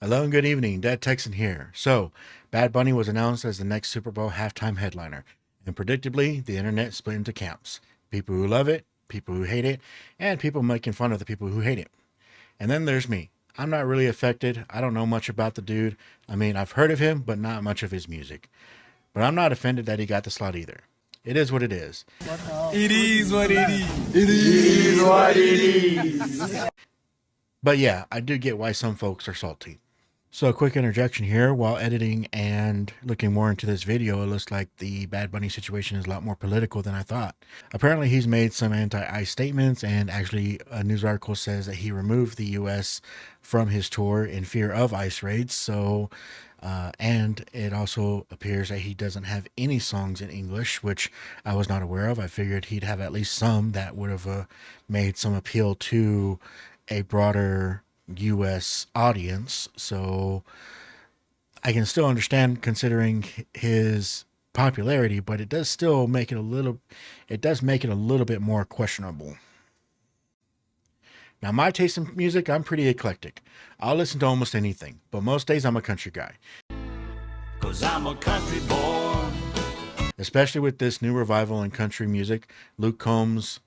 Hello and good evening, Dead Texan here. So, Bad Bunny was announced as the next Super Bowl halftime headliner, and predictably, the internet split into camps. People who love it, people who hate it, and people making fun of the people who hate it. And then there's me. I'm not really affected. I don't know much about the dude. I mean, I've heard of him, but not much of his music. But I'm not offended that he got the slot either. It is what it is. It is what it is. It is what it is. But yeah, I do get why some folks are salty. So a quick interjection here. While editing and looking more into this video, it looks like the Bad Bunny situation is a lot more political than I thought. Apparently he's made some anti-ICE statements, and actually a news article says that he removed the US from his tour in fear of ICE raids. So and it also appears that he doesn't have any songs in English, which I was not aware of. I figured he'd have at least some that would have made some appeal to a broader US audience. So I can still understand considering his popularity, but it does still make it a little bit more questionable. Now, my taste in music, I'm pretty eclectic. I'll listen to almost anything, but most days I'm a country guy. 'Cause I'm a country boy. Especially with this new revival in country music, Luke Combs,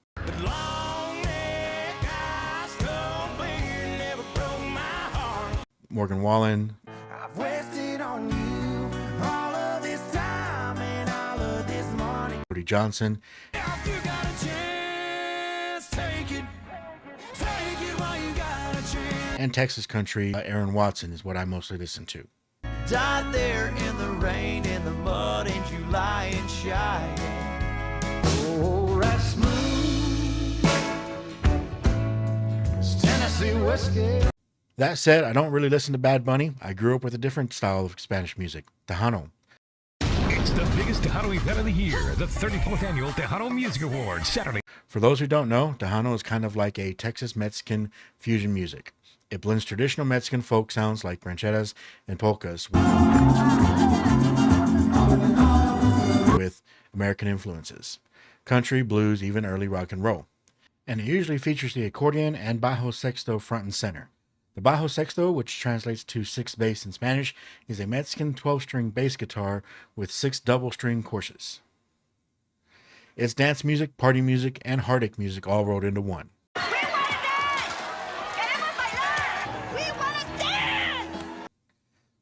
Morgan Wallen, I've wasted on you all of this time and all of this money. Cody Johnson, If you got a chance, take it. Take it while you got a chance. and Texas country, Aaron Watson is what I mostly listen to. Died there in the rain, in the mud, in July and Cheyenne. Oh, that's smooth. It's Tennessee whiskey. That said, I don't really listen to Bad Bunny. I grew up with a different style of Spanish music, Tejano. It's the biggest Tejano event of the year, the 34th annual Tejano Music Awards, Saturday. For those who don't know, Tejano is kind of like a Texas Mexican fusion music. It blends traditional Mexican folk sounds like rancheras and polkas with American influences, country, blues, even early rock and roll. And it usually features the accordion and bajo sexto front and center. The bajo sexto, which translates to sixth bass in Spanish, is a Mexican 12-string bass guitar with 6 double-string courses. It's dance music, party music, and heartache music all rolled into one.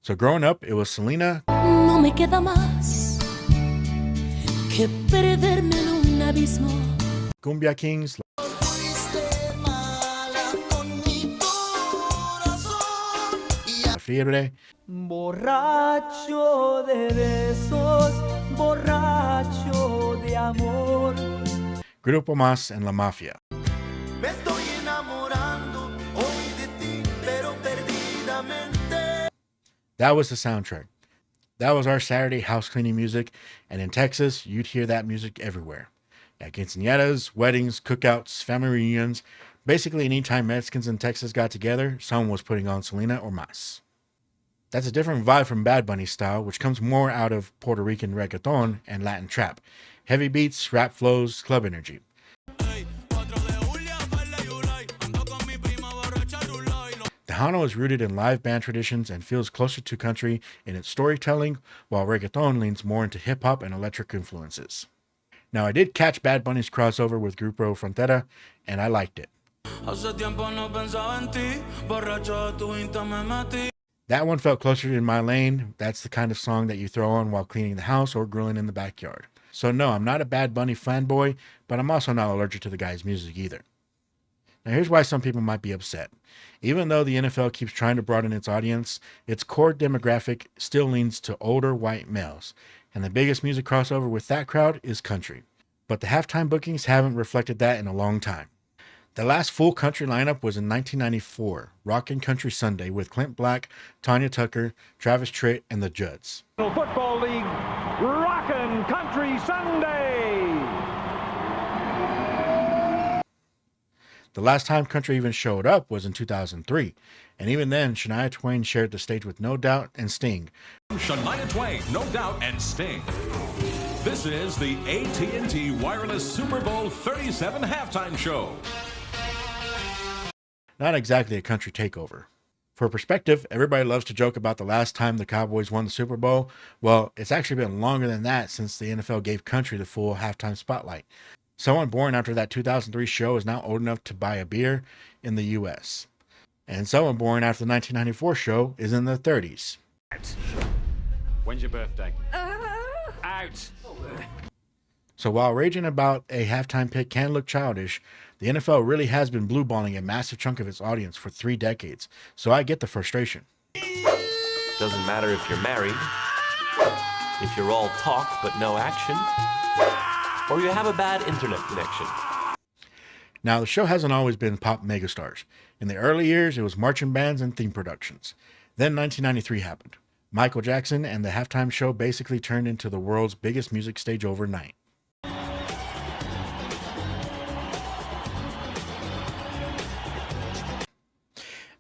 So growing up, it was Selena, No me queda más que perderme en un abismo. Cumbia Kings, La Fiebre, Borracho de besos, borracho de amor. Grupo Más, and La Mafia. Me estoy enamorando hoy de ti, pero perdidamente. That was the soundtrack. That was our Saturday house cleaning music, and in Texas, you'd hear that music everywhere. At quinceañeras, weddings, cookouts, family reunions, basically anytime Mexicans in Texas got together, someone was putting on Selena or Mas. That's a different vibe from Bad Bunny's style, which comes more out of Puerto Rican reggaeton and Latin trap. Heavy beats, rap flows, club energy. Tejano is rooted in live band traditions and feels closer to country in its storytelling, while reggaeton leans more into hip-hop and electric influences. Now, I did catch Bad Bunny's crossover with Grupo Frontera, and I liked it. That one felt closer in my lane. That's the kind of song that you throw on while cleaning the house or grilling in the backyard. So no, I'm not a Bad Bunny fanboy, but I'm also not allergic to the guy's music either. Now here's why some people might be upset. Even though the NFL keeps trying to broaden its audience, its core demographic still leans to older white males, and the biggest music crossover with that crowd is country. But the halftime bookings haven't reflected that in a long time. The last full country lineup was in 1994, Rockin' Country Sunday, with Clint Black, Tanya Tucker, Travis Tritt, and the Judds. Football League Rockin' Country Sunday. The last time country even showed up was in 2003, and even then, Shania Twain shared the stage with No Doubt and Sting. Shania Twain, No Doubt, and Sting. This is the AT&T Wireless Super Bowl 37 halftime show. Not exactly a country takeover. For perspective, everybody loves to joke about the last time the Cowboys won the Super Bowl. Well, it's actually been longer than that since the NFL gave country the full halftime spotlight. Someone born after that 2003 show is now old enough to buy a beer in the U.S. And someone born after the 1994 show is in their 30s. When's your birthday? Out! So while raging about a halftime pick can look childish, the NFL really has been blueballing a massive chunk of its audience for 3 decades. So I get the frustration. Doesn't matter if you're married, if you're all talk but no action, or you have a bad internet connection. Now, the show hasn't always been pop megastars. In the early years, it was marching bands and theme productions. Then 1993 happened. Michael Jackson and the halftime show basically turned into the world's biggest music stage overnight.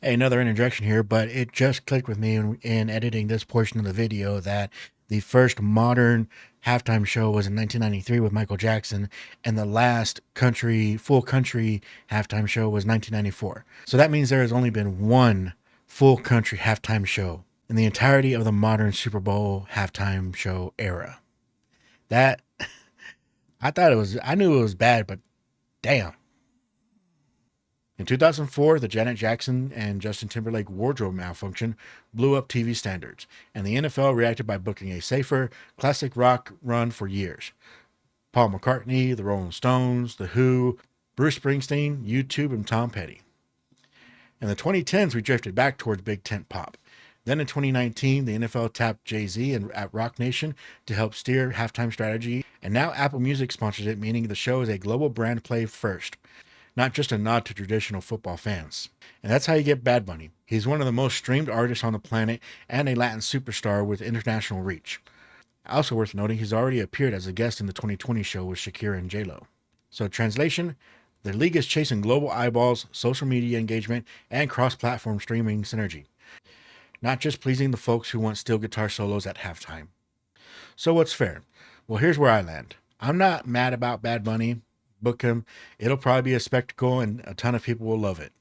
Another interjection here, but it just clicked with me in editing this portion of the video that the first modern halftime show was in 1993 with Michael Jackson, and the last full country halftime show was 1994. So that means there has only been one full country halftime show in the entirety of the modern Super Bowl halftime show era. That, I knew it was bad, but damn. In 2004, the Janet Jackson and Justin Timberlake wardrobe malfunction blew up TV standards, and the NFL reacted by booking a safer, classic rock run for years. Paul McCartney, the Rolling Stones, The Who, Bruce Springsteen, U2, and Tom Petty. In the 2010s, we drifted back towards big tent pop. Then in 2019, the NFL tapped Jay-Z at Rock Nation to help steer halftime strategy, and now Apple Music sponsors it, meaning the show is a global brand play first, not just a nod to traditional football fans. And that's how you get Bad Bunny. He's one of the most streamed artists on the planet and a Latin superstar with international reach. Also worth noting, he's already appeared as a guest in the 2020 show with Shakira and J-Lo. So translation, the league is chasing global eyeballs, social media engagement, and cross-platform streaming synergy. Not just pleasing the folks who want steel guitar solos at halftime. So what's fair? Well, here's where I land. I'm not mad about Bad Bunny. Book him. It'll probably be a spectacle and a ton of people will love it.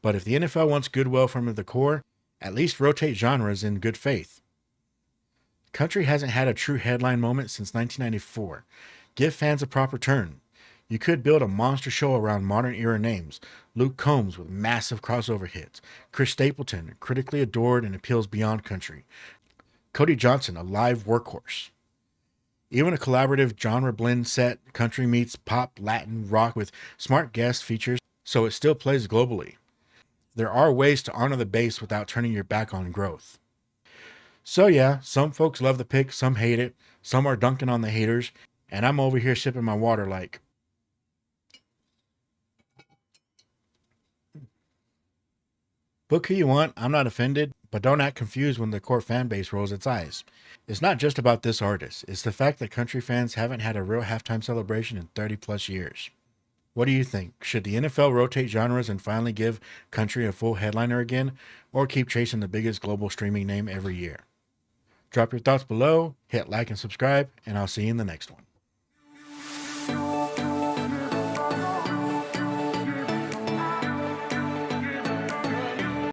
But if the NFL wants goodwill from the core, at least rotate genres in good faith. Country hasn't had a true headline moment since 1994. Give fans a proper turn. You could build a monster show around modern era names. Luke Combs with massive crossover hits. Chris Stapleton, critically adored and appeals beyond country. Cody Johnson, a live workhorse. Even a collaborative genre blend set, country meets pop, Latin, rock with smart guest features, so it still plays globally. There are ways to honor the base without turning your back on growth. So yeah, some folks love the pick, some hate it, some are dunking on the haters, and I'm over here sipping my water like, book who you want, I'm not offended, but don't act confused when the core fan base rolls its eyes. It's not just about this artist, it's the fact that country fans haven't had a real halftime celebration in 30 plus years. What do you think? Should the NFL rotate genres and finally give country a full headliner again, or keep chasing the biggest global streaming name every year? Drop your thoughts below, hit like and subscribe, and I'll see you in the next one.